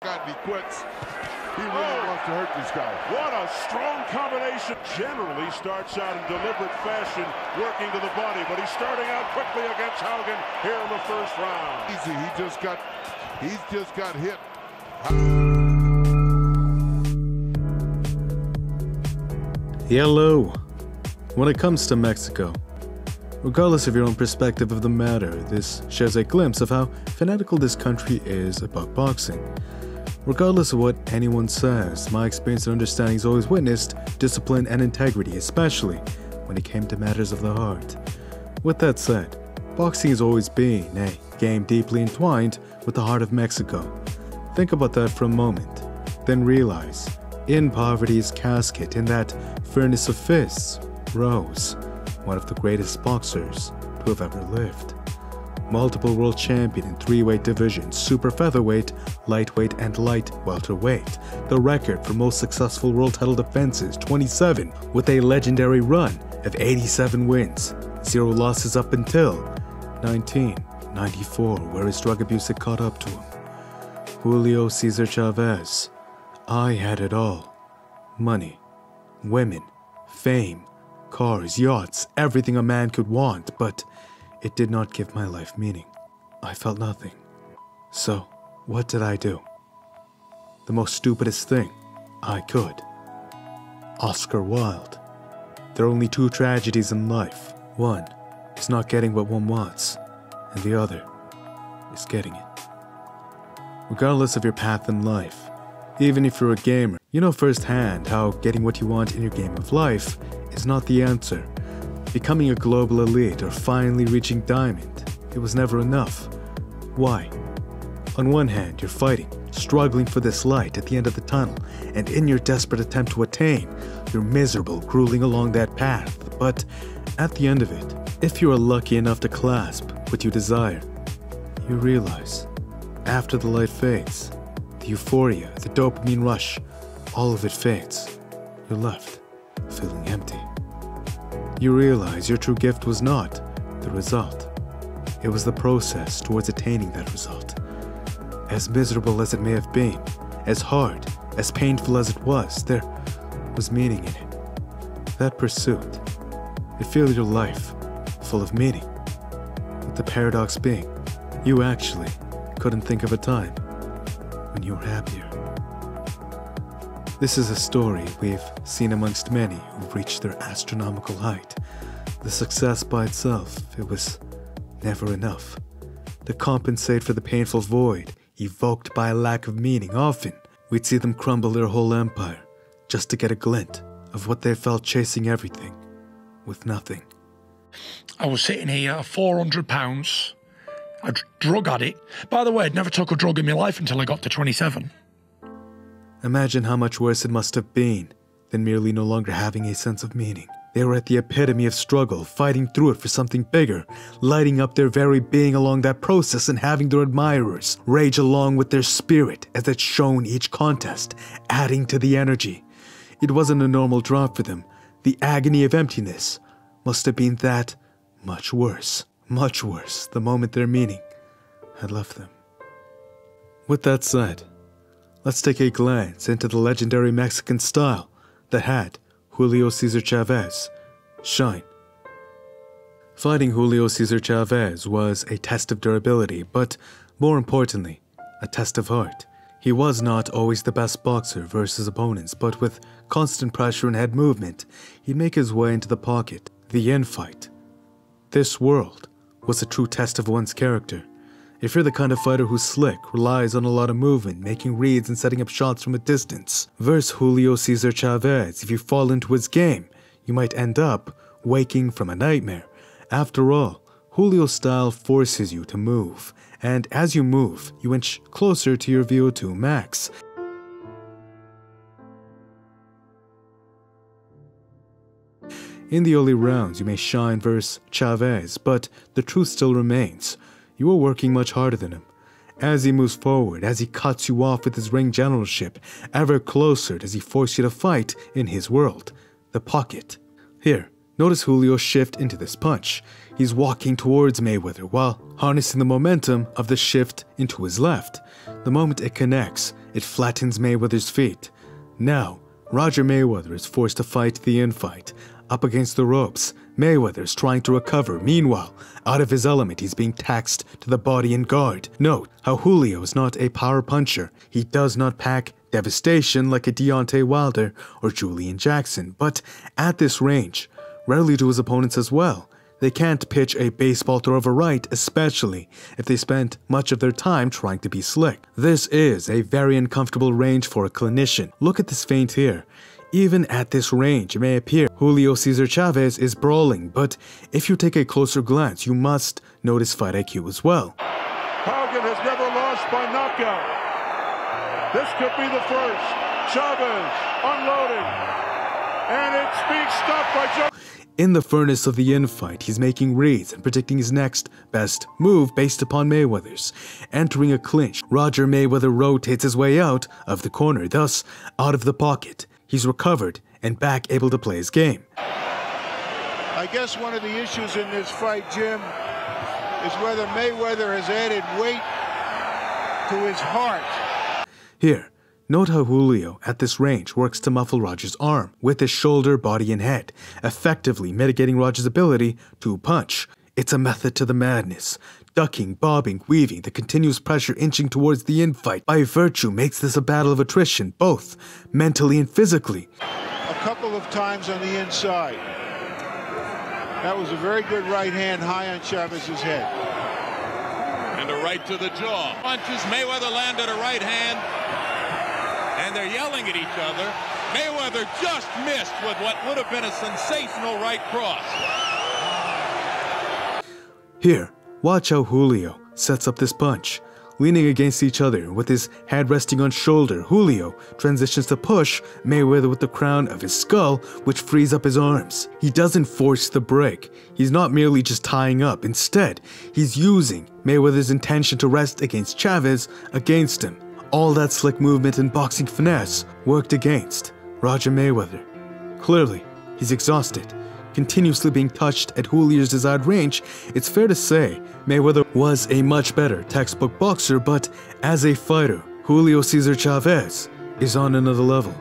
out and he quits. He really wants to hurt this guy. What a strong combination. Generally starts out in deliberate fashion, working to the body, but he's starting out quickly against Haugen here in the first round. Easy, he's just got hit. Hello. When it comes to Mexico, regardless of your own perspective of the matter, this shares a glimpse of how fanatical this country is about boxing. Regardless of what anyone says, my experience and understanding has always witnessed discipline and integrity, especially when it came to matters of the heart. With that said, boxing has always been a game deeply entwined with the heart of Mexico. Think about that for a moment, then realize, in poverty's casket, in that furnace of fists, rose one of the greatest boxers to have ever lived. Multiple world champion in 3-weight divisions, super featherweight, lightweight, and light welterweight. The record for most successful world title defenses, 27, with a legendary run of 87 wins, 0 losses up until 1994, where his drug abuse had caught up to him. Julio Cesar Chavez. I had it all. Money, women, fame, cars, yachts, everything a man could want, but it did not give my life meaning. I felt nothing. So, what did I do? The most stupidest thing I could. Oscar Wilde. There are only 2 tragedies in life. One is not getting what one wants, and the other is getting it. Regardless of your path in life, even if you're a gamer, you know firsthand how getting what you want in your game of life is not the answer. Becoming a global elite or finally reaching diamond, it was never enough. Why? On one hand, you're fighting, struggling for this light at the end of the tunnel, and in your desperate attempt to attain, you're miserable, grueling along that path. But at the end of it, if you are lucky enough to clasp what you desire, you realize, after the light fades, the euphoria, the dopamine rush, all of it fades. You're left feeling empty. You realize your true gift was not the result. It was the process towards attaining that result. As miserable as it may have been, as hard, as painful as it was, there was meaning in it. That pursuit, it filled your life full of meaning. But the paradox being, you actually couldn't think of a time when you were happier. This is a story we've seen amongst many who've reached their astronomical height. The success by itself, it was never enough. To compensate for the painful void evoked by a lack of meaning, often we'd see them crumble their whole empire just to get a glint of what they felt chasing everything with nothing. I was sitting here, 400 pounds, a drug addict. By the way, I'd never took a drug in my life until I got to 27. Imagine how much worse it must have been than merely no longer having a sense of meaning. They were at the epitome of struggle, fighting through it for something bigger, lighting up their very being along that process and having their admirers rage along with their spirit as it shone each contest, adding to the energy. It wasn't a normal drop for them. The agony of emptiness must have been that much worse the moment their meaning had left them. With that said, let's take a glance into the legendary Mexican style that had Julio Cesar Chavez shine. Fighting Julio Cesar Chavez was a test of durability, but more importantly, a test of heart. He was not always the best boxer versus opponents, but with constant pressure and head movement, he'd make his way into the pocket, the infight. This world was a true test of one's character. If you're the kind of fighter who's slick, relies on a lot of movement, making reads and setting up shots from a distance, versus Julio Cesar Chavez, if you fall into his game, you might end up waking from a nightmare. After all, Julio's style forces you to move, and as you move, you inch closer to your VO2 max. In the early rounds, you may shine versus Chavez, but the truth still remains. You are working much harder than him. As he moves forward, as he cuts you off with his ring generalship, ever closer does he force you to fight in his world, the pocket. Here, notice Julio shift into this punch. He's walking towards Mayweather while harnessing the momentum of the shift into his left. The moment it connects, it flattens Mayweather's feet. Now, Roger Mayweather is forced to fight the infight. Up against the ropes, Mayweather is trying to recover. Meanwhile, out of his element, he's being taxed to the body and guard. Note how Julio is not a power puncher. He does not pack devastation like a Deontay Wilder or Julian Jackson. But at this range, rarely do his opponents as well. They can't pitch a baseball throw of a right, especially if they spent much of their time trying to be slick. This is a very uncomfortable range for a clinician. Look at this feint here. Even at this range, it may appear Julio Cesar Chavez is brawling, but if you take a closer glance, you must notice fight IQ as well. Hogan has never lost by knockout. This could be the first. Chavez unloading. And it speaks stop by Joe. In the furnace of the infight, he's making reads and predicting his next best move based upon Mayweather's. Entering a clinch, Roger Mayweather rotates his way out of the corner, thus out of the pocket. He's recovered and back able to play his game. I guess one of the issues in this fight, Jim, is whether Mayweather has added weight to his heart. Here, note how Julio, at this range, works to muffle Roger's arm with his shoulder, body, and head, effectively mitigating Roger's ability to punch. It's a method to the madness. Ducking, bobbing, weaving, the continuous pressure inching towards the infight by virtue makes this a battle of attrition, both mentally and physically. A couple of times on the inside. That was a very good right hand high on Chavez's head. And a right to the jaw. Punches. Mayweather landed a right hand. And they're yelling at each other. Mayweather just missed with what would have been a sensational right cross. Here, watch how Julio sets up this punch. Leaning against each other with his head resting on shoulder, Julio transitions to push Mayweather with the crown of his skull, which frees up his arms. He doesn't force the break. He's not merely just tying up. Instead, he's using Mayweather's intention to rest against Chavez against him. All that slick movement and boxing finesse worked against Roger Mayweather. Clearly, he's exhausted. Continuously being touched at Julio's desired range, it's fair to say Mayweather was a much better textbook boxer, but as a fighter, Julio Cesar Chavez is on another level.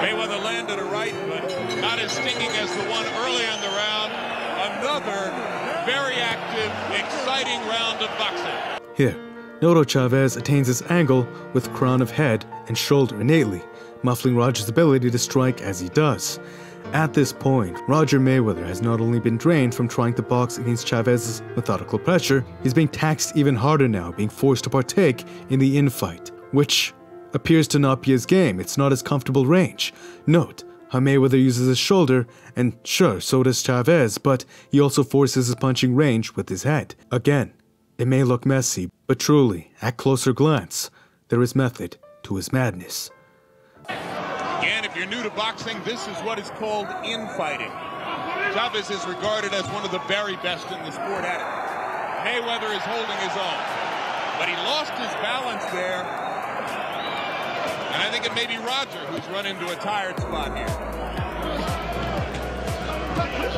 Mayweather landed a right, but not as stinging as the one early in the round. Another very active, exciting round of boxing. Here, Noto Chavez attains his angle with crown of head and shoulder innately, muffling Roger's ability to strike as he does. At this point, Roger Mayweather has not only been drained from trying to box against Chavez's methodical pressure, he's being taxed even harder now, being forced to partake in the infight, which appears to not be his game. It's not his comfortable range. Note how Mayweather uses his shoulder, and sure, so does Chavez, but he also forces his punching range with his head. Again, it may look messy, but truly, at closer glance, there is method to his madness. Again, if you're new to boxing, this is what is called infighting. Chavez is regarded as one of the very best in the sport at it. Mayweather is holding his own, but he lost his balance there. And I think it may be Roger who's run into a tired spot here.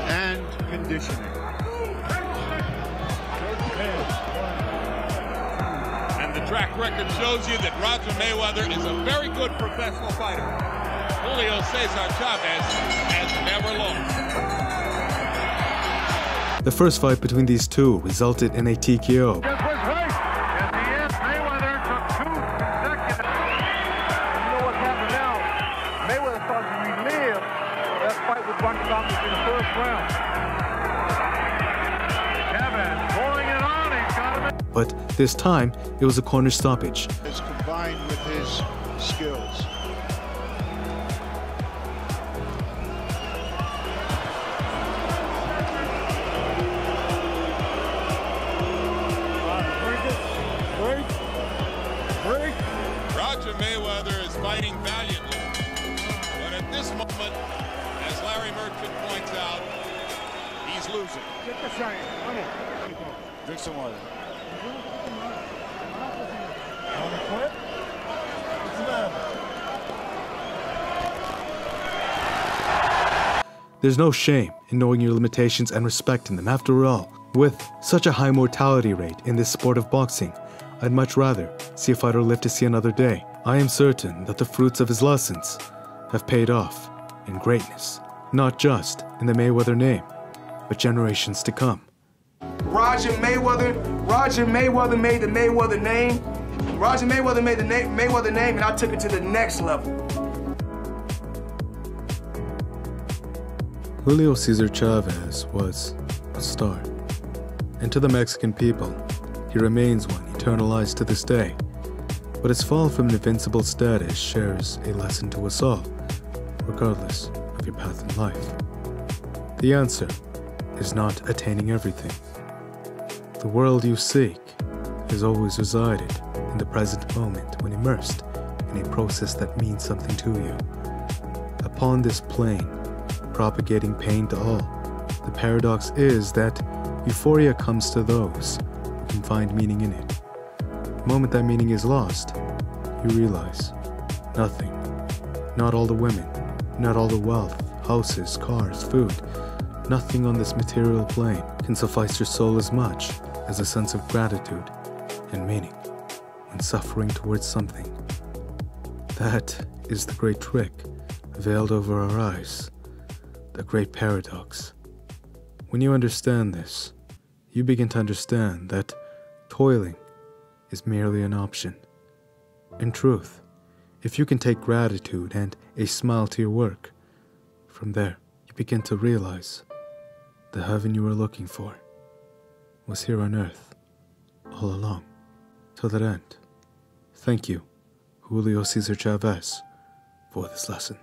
And conditioning. And the track record shows you that Roger Mayweather is a very good professional fighter. Julio Cesar Chavez has never lost. The first fight between these two resulted in a TKO. This was right. At the end, Mayweather took 2 consecutive. You know what's happened now? Mayweather started to relive that fight with Rocky Balboa in the first round. Chavez pouring it on. He's got him. But this time, it was a corner stoppage. Is combined with his skills. Roger Mayweather is fighting valiantly, but at this moment, as Larry Merchant points out, he's losing. Drink some water. There's no shame in knowing your limitations and respecting them. After all, with such a high mortality rate in this sport of boxing, I'd much rather see a fighter live to see another day. I am certain that the fruits of his lessons have paid off in greatness, not just in the Mayweather name, but generations to come. Roger Mayweather made the Mayweather name. Roger Mayweather made the Mayweather name, and I took it to the next level. Julio Cesar Chavez was a star, and to the Mexican people, he remains one eternalized to this day. But his fall from an invincible status shares a lesson to us all, regardless of your path in life. The answer is not attaining everything. The world you seek has always resided in the present moment when immersed in a process that means something to you. Upon this plane, propagating pain to all, the paradox is that euphoria comes to those who can find meaning in it. The moment that meaning is lost, you realize nothing. Not all the women, not all the wealth, houses, cars, food, nothing on this material plane can suffice your soul as much as a sense of gratitude and meaning when suffering towards something. That is the great trick veiled over our eyes, the great paradox. When you understand this, you begin to understand that toiling is merely an option. In truth, if you can take gratitude and a smile to your work, from there you begin to realize the heaven you were looking for was here on earth all along. To that end, thank you, Julio Cesar Chavez, for this lesson.